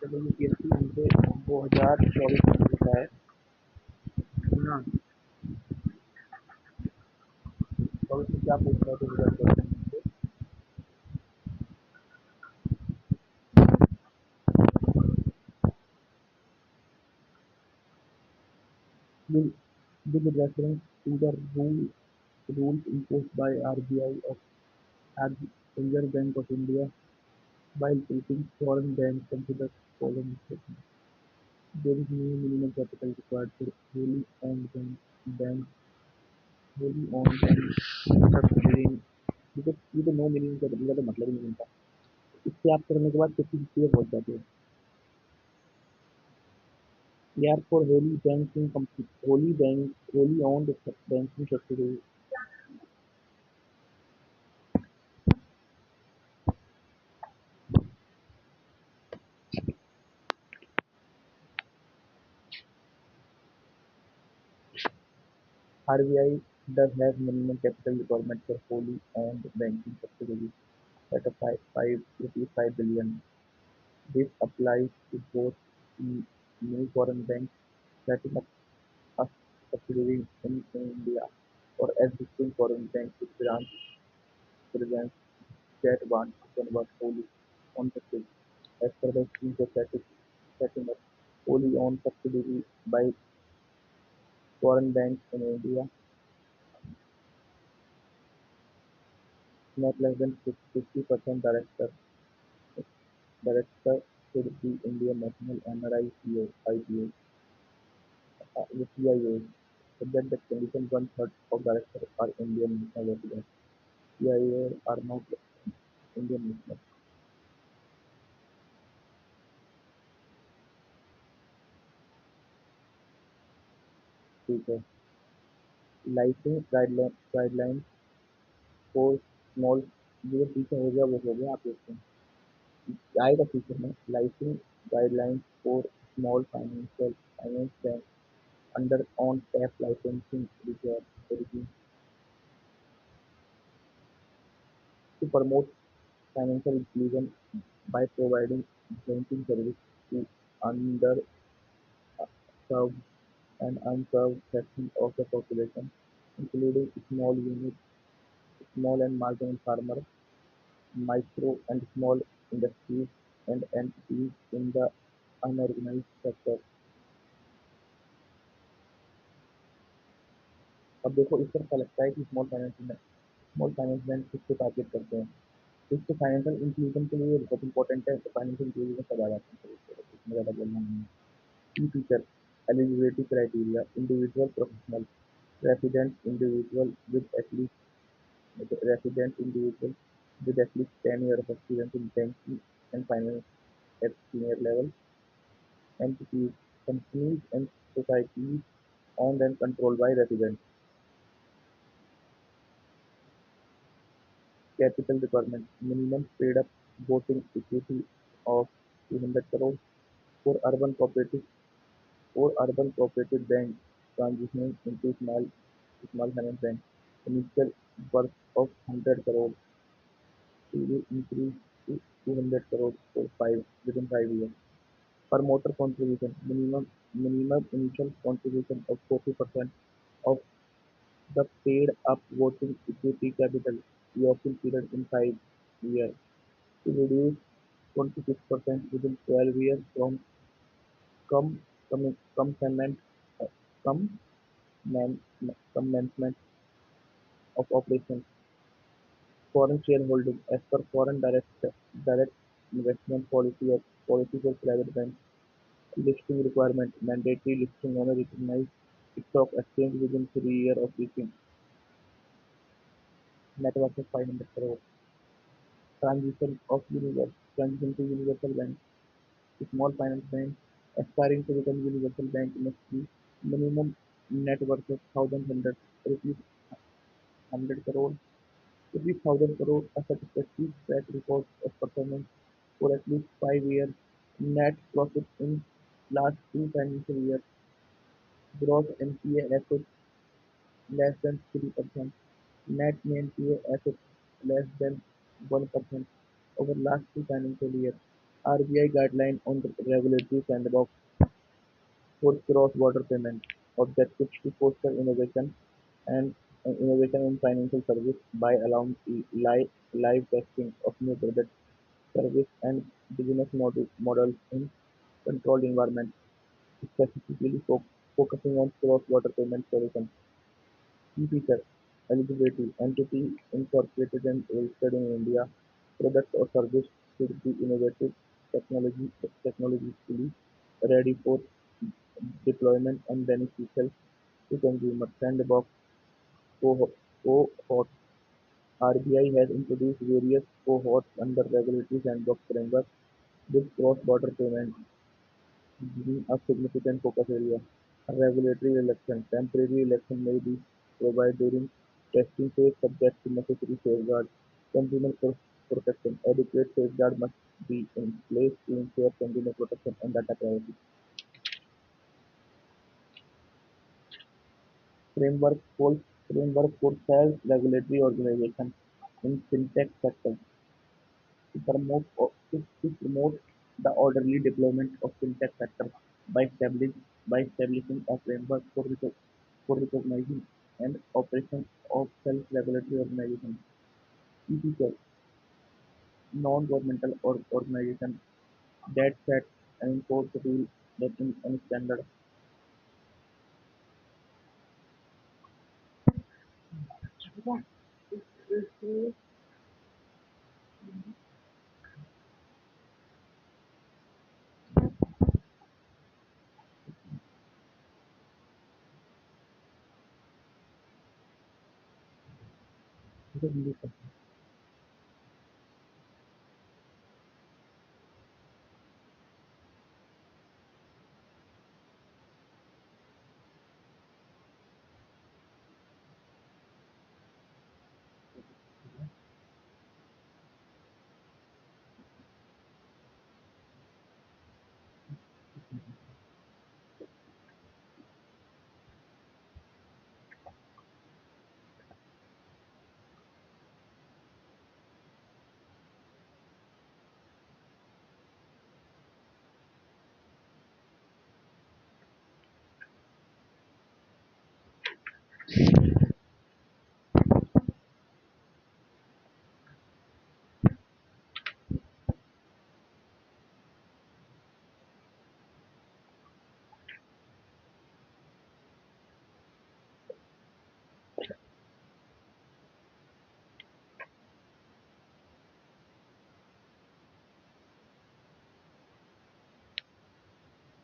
चलो यूपीएससी हमसे 2024 में पूछा है ना। और उसमें क्या पूछ रहा है 2024 में will with reference to the rules imposed by RBI of as Reserve Bank of India while treating foreign banks consider following statement. There is no minimum capital required for banks, wholly owned banks subsidiary because ये तो no minimum capital का तो मतलब ही नहीं बनता। इससे आप करने के बाद किसी चीज़ पहुंच जाते हो। यार for Holi banking company Holi bank Holi owned banking subsidiary RBI does have minimum capital requirement for wholly owned banking subsidiaries at a 5 billion. This applies to both new foreign banks setting up a subsidiary in India or existing foreign banks with branch presence that want to convert wholly owned subsidiary. As per the scheme for setting up wholly owned subsidiary by foreign banks in India, not less than 50% director should be Indian national NRI IPO, CIO. Subject that condition one-third of directors are Indian national residents. CIO are not Indian national. ठीक है। Licence guideline for small जो पीछे हो गया वो हो गया आप देखते हैं आएगा फ्यूचर में licence guidelines for small finance bank under on tap licensing regime to promote financial inclusion by providing banking service to underserved and unserved sections of the population, including small and marginal farmers, micro and small industries, and entities in the unorganized sector. अब देखो इस तरह का लगता है कि small finance bank किसको target करते हैं। इसके फाइनेंशियल इंक्लूजन के लिए बहुत इंपॉर्टेंट है तो फाइनेंशियल इंक्लूजन सब आ जाते हैं इसमें ज़्यादा बोलना नहीं है। की feature eligibility criteria individual professional resident individual with at least resident individual with at least 10 years of experience in banking and finance at senior level, entities, companies and societies owned and controlled by residents. Capital requirement minimum paid up voting equity of 200 crore for urban cooperative bank transitioning into small finance bank. Initial worth of 100 crore to be increased to 200 crore for within 5 years. Promoter contribution minimum initial contribution of 40% of the paid up voting equity capital lock-in period in 5 years to reduce 26% within 12 years from come commencement uh, come man, commencement of operations. Foreign shareholding as per foreign direct investment policy for private banks. Listing requirement mandatory listing on a recognized stock exchange within 3 years of listing. Net worth of 500 crore. Transition to universal bank. Small finance bank aspiring to become universal bank must be minimum net worth of 1,100 rupees 100 crore rupees 1,000 crore a satisfactory track record of performance for at least 5 years. Net profit in last two financial years. Gross NPA assets less than 3%. Net NPA assets less than 1% over last two financial years. RBI guideline on the regulatory sandbox for cross-border payment. Objectives to foster innovation and innovation in financial service by allowing live testing of new products, service and business models in controlled environments, specifically focusing on cross-border payment solutions. Key feature: eligibility: entity incorporated and registered in India. Product or service should be innovative, technologically ready for deployment and beneficial to consumers. Sandbox cohort: RBI has introduced various cohorts under regulatory sandbox framework, with cross-border payments being a significant focus area. Regulatory election: temporary election may be provided during testing phase subject to necessary safeguards. Consumer protection: adequate safeguards must be in place to ensure consumer protection and data privacy. Framework for self-regulatory organizations in fintech sector to promote the orderly deployment of fintech sector by establishing a framework for recognizing and operation of self-regulatory organizations. Key features: non-governmental organizations that set and enforce rules that in and standard.